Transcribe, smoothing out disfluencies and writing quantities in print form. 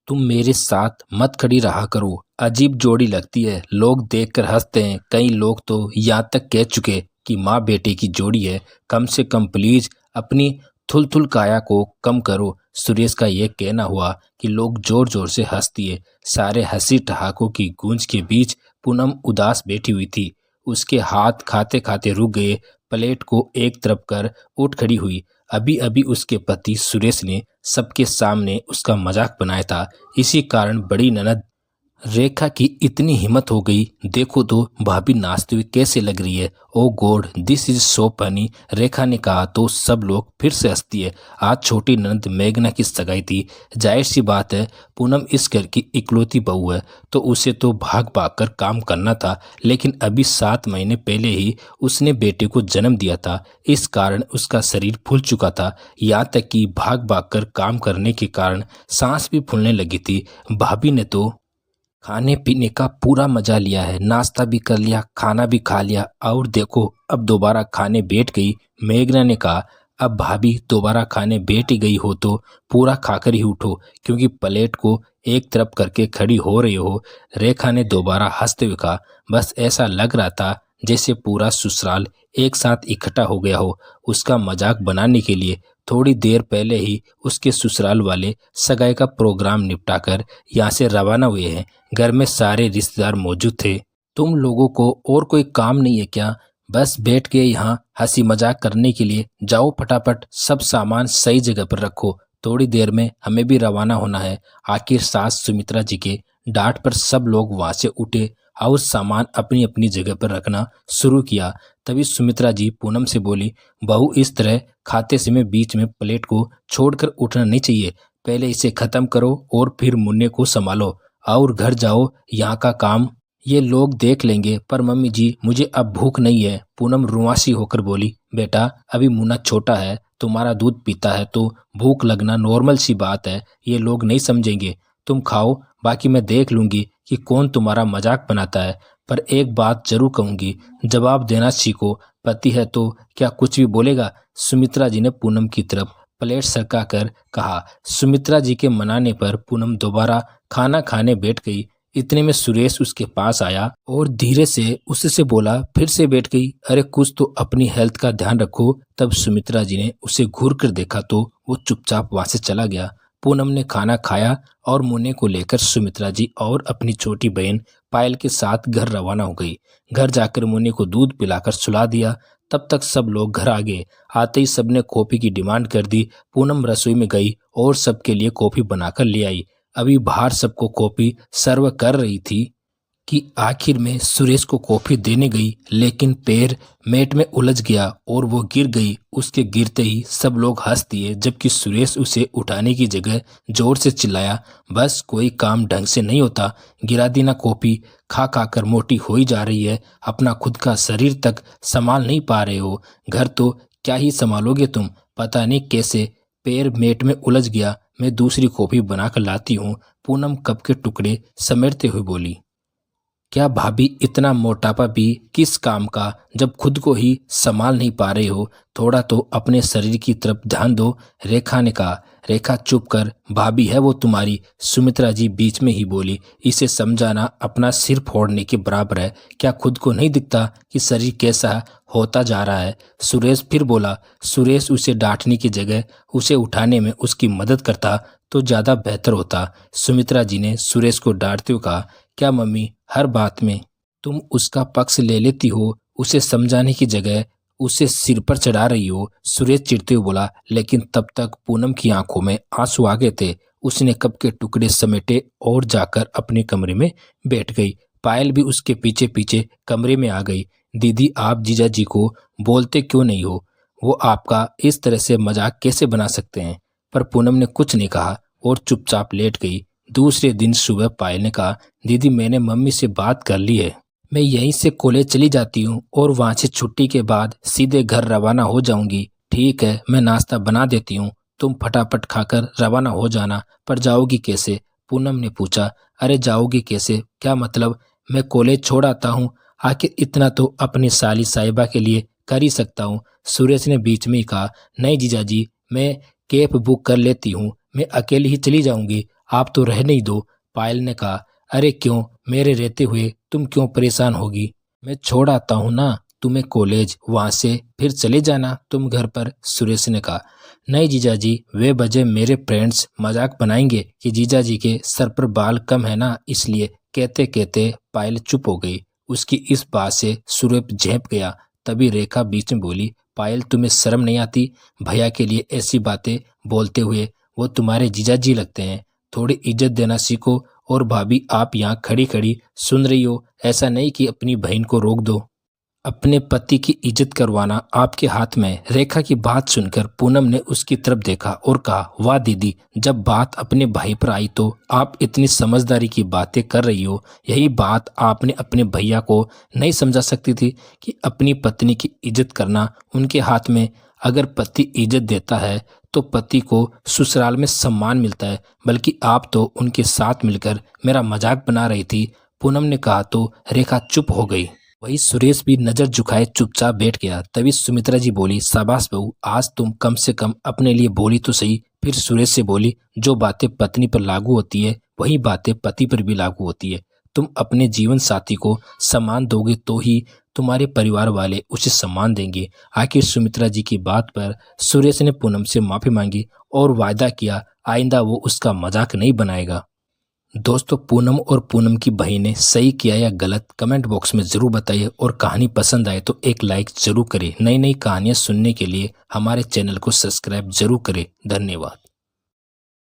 तुम मेरे साथ मत खड़ी रहा करो। अजीब जोड़ी लगती है, लोग देखकर हंसते हैं। कई लोग तो यहाँ तक कह चुके कि माँ बेटे की जोड़ी है। कम से कम प्लीज अपनी थुल काया को कम करो। सुरेश का यह कहना हुआ कि लोग जोर जोर से हंस दिए। सारे हंसी ठहाकों की गूंज के बीच पूनम उदास बैठी हुई थी। उसके हाथ खाते खाते रुक गए। प्लेट को एक तरफ कर उठ खड़ी हुई। अभी अभी उसके पति सुरेश ने सबके सामने उसका मजाक बनाया था। इसी कारण बड़ी ननद रेखा की इतनी हिम्मत हो गई। देखो तो भाभी नाचते हुए कैसे लग रही है। Oh God, this is so funny. Rekha ने कहा तो सब लोग फिर से हंस दिए। आज छोटी ननद मेघना की सगाई थी। जाहिर सी बात है, पूनम इस घर की इकलौती बहू है तो उसे तो भाग भाग कर काम करना था। लेकिन अभी 7 महीने पहले ही उसने बेटे को जन्म दिया था। इस कारण उसका शरीर फूल चुका था। यहाँ तक कि भाग भाग कर काम करने के कारण सांस भी फूलने लगी थी। भाभी ने तो खाने पीने का पूरा मजा लिया है। नाश्ता भी कर लिया, खाना भी खा लिया और देखो अब दोबारा खाने बैठ गई। मेघना ने कहा, अब भाभी दोबारा खाने बैठ ही गई हो तो पूरा खाकर ही उठो, क्योंकि प्लेट को एक तरफ करके खड़ी हो रही हो। रेखा ने दोबारा हंसते हुए कहा, बस ऐसा लग रहा था जैसे पूरा ससुराल एक साथ इकट्ठा हो गया हो। उसका मजाक बनाने के लिए थोड़ी देर पहले ही उसके ससुराल वाले सगाई का प्रोग्राम निपटाकर यहाँ से रवाना हुए हैं। घर में सारे रिश्तेदार मौजूद थे। तुम लोगों को और कोई काम नहीं है क्या? बस बैठ के यहाँ हंसी मजाक करने के लिए? जाओ फटाफट सब सामान सही जगह पर रखो, थोड़ी देर में हमें भी रवाना होना है। आखिर सास सुमित्रा जी के डांट पर सब लोग वहां से उठे और सामान अपनी अपनी जगह पर रखना शुरू किया। तभी सुमित्रा जी पूनम से बोली, बहू इस तरह खाते समय बीच में प्लेट को छोड़कर उठना नहीं चाहिए। पहले इसे खत्म करो और फिर मुन्ने को संभालो और घर जाओ। यहाँ का काम ये लोग देख लेंगे। पर मम्मी जी, मुझे अब भूख नहीं है। पूनम रुआसी होकर बोली, बेटा अभी मुन्ना छोटा है, तुम्हारा दूध पीता है तो भूख लगना नॉर्मल सी बात है। ये लोग नहीं समझेंगे। तुम खाओ, बाकी मैं देख लूंगी कि कौन तुम्हारा मजाक बनाता है। पर एक बात जरूर कहूंगी, जवाब देना सीखो। पति है तो क्या कुछ भी बोलेगा? सुमित्रा जी ने पूनम की तरफ प्लेट सरका कर कहा। सुमित्रा जी के मनाने पर पूनम दोबारा खाना खाने बैठ गई। इतने में सुरेश उसके पास आया और धीरे से उससे बोला, फिर से बैठ गई? अरे कुछ तो अपनी हेल्थ का ध्यान रखो। तब सुमित्रा जी ने उसे घूर कर देखा तो वो चुपचाप वहां से चला गया। पूनम ने खाना खाया और मुन्ने को लेकर सुमित्रा जी और अपनी छोटी बहन पायल के साथ घर रवाना हो गई। घर जाकर मुन्ने को दूध पिलाकर सुला दिया। तब तक सब लोग घर आ गए। आते ही सबने कॉफी की डिमांड कर दी। पूनम रसोई में गई और सबके लिए कॉफी बनाकर ले आई। अभी बाहर सबको कॉफी सर्व कर रही थी कि आखिर में सुरेश को कॉफी देने गई, लेकिन पैर मैट में उलझ गया और वो गिर गई। उसके गिरते ही सब लोग हंस दिए, जबकि सुरेश उसे उठाने की जगह जोर से चिल्लाया, बस कोई काम ढंग से नहीं होता, गिरा दी ना कॉफी। खा खा कर मोटी हो ही जा रही है, अपना खुद का शरीर तक संभाल नहीं पा रहे हो। घर तो क्या ही संभालोगे तुम? पता नहीं कैसे पैर मेट में उलझ गया। मैं दूसरी कॉफी बनाकर लाती हूँ। पूनम कप के टुकड़े समेटते हुए बोली, क्या भाभी इतना मोटापा भी किस काम का, जब खुद को ही संभाल नहीं पा रहे हो? थोड़ा तो अपने शरीर की तरफ ध्यान दो। रेखा ने कहा। रेखा चुप कर, भाभी है वो तुम्हारी। सुमित्रा जी बीच में ही बोली, इसे समझाना अपना सिर फोड़ने के बराबर है। क्या खुद को नहीं दिखता कि शरीर कैसा होता जा रहा है? सुरेश फिर बोला। सुरेश उसे डांटने की जगह उसे उठाने में उसकी मदद करता तो ज्यादा बेहतर होता। सुमित्रा जी ने सुरेश को डांटते हुए कहा, क्या मम्मी हर बात में तुम उसका पक्ष ले लेती हो? उसे समझाने की जगह उसे सिर पर चढ़ा रही हो। सुरेश चिढ़ते हुए बोला, लेकिन तब तक पूनम की आंखों में आंसू आ गए थे। उसने कप के टुकड़े समेटे और जाकर अपने कमरे में बैठ गई। पायल भी उसके पीछे पीछे कमरे में आ गई। दीदी, आप जीजा जी को बोलते क्यों नहीं हो? वो आपका इस तरह से मजाक कैसे बना सकते हैं? पर पूनम ने कुछ नहीं कहा और चुपचाप लेट गई। दूसरे दिन सुबह पायल ने कहा, दीदी मैंने मम्मी से बात कर ली है, मैं यहीं से कॉलेज चली जाती हूँ और वहां से छुट्टी के बाद सीधे घर रवाना हो जाऊंगी। ठीक है, मैं नाश्ता बना देती हूँ, तुम फटाफट खाकर रवाना हो जाना। पर जाओगी कैसे? पूनम ने पूछा। अरे जाओगी कैसे क्या मतलब? मैं कॉलेज छोड़ आता हूँ, आखिर इतना तो अपनी साली साहिबा के लिए कर ही सकता हूँ। सुरेश ने बीच में ही कहा, नहीं जीजा जी, मैं कैब बुक कर लेती हूँ, मैं अकेली ही चली जाऊंगी। आप तो रहने ही दो। पायल ने कहा, अरे क्यों, मेरे रहते हुए तुम क्यों परेशान होगी? मैं छोड़ आता हूँ ना तुम्हें कॉलेज, वहाँ से फिर चले जाना तुम घर पर। सुरेश ने कहा, नहीं जीजाजी, वे वजह मेरे फ्रेंड्स मजाक बनाएंगे कि जीजाजी के सर पर बाल कम है ना, इसलिए। कहते कहते पायल चुप हो गई। उसकी इस बात से सूरज झेंप गया। तभी रेखा बीच में बोली, पायल तुम्हें शर्म नहीं आती भैया के लिए ऐसी बातें बोलते हुए? वो तुम्हारे जीजाजी लगते हैं, थोड़ी इज्जत देना सीखो। और भाभी, आप यहाँ खड़ी खड़ी सुन रही हो, ऐसा नहीं कि अपनी बहन को रोक दो। अपने पति की इज्जत करवाना आपके हाथ में है। रेखा की बात सुनकर पूनम ने उसकी तरफ देखा और कहा, वाह दीदी, जब बात अपने भाई पर आई तो आप इतनी समझदारी की बातें कर रही हो। यही बात आपने अपने भैया को नहीं समझा सकती थी कि अपनी पत्नी की इज्जत करना उनके हाथ में? अगर पति इज्जत देता है तो पति को ससुराल में सम्मान मिलता है, बल्कि आप तो उनके साथ मिलकर मेरा मजाक बना रही थी। पूनम ने कहा तो रेखा चुप हो गई। वही सुरेश भी नजर झुकाए चुपचाप बैठ गया। तभी सुमित्रा जी बोली, शाबाश बहू, आज तुम कम से कम अपने लिए बोली तो सही। फिर सुरेश से बोली, जो बातें पत्नी पर लागू होती है वही बातें पति पर भी लागू होती है। तुम अपने जीवन साथी को सम्मान दोगे तो ही तुम्हारे परिवार वाले उसे सम्मान देंगे। आखिर सुमित्रा जी की बात पर सुरेश ने पूनम से माफी मांगी और वायदा किया आइंदा वो उसका मजाक नहीं बनाएगा। दोस्तों, पूनम और पूनम की बहन ने सही किया या गलत, कमेंट बॉक्स में ज़रूर बताइए। और कहानी पसंद आए तो एक लाइक ज़रूर करें। नई नई कहानियाँ सुनने के लिए हमारे चैनल को सब्सक्राइब ज़रूर करें। धन्यवाद।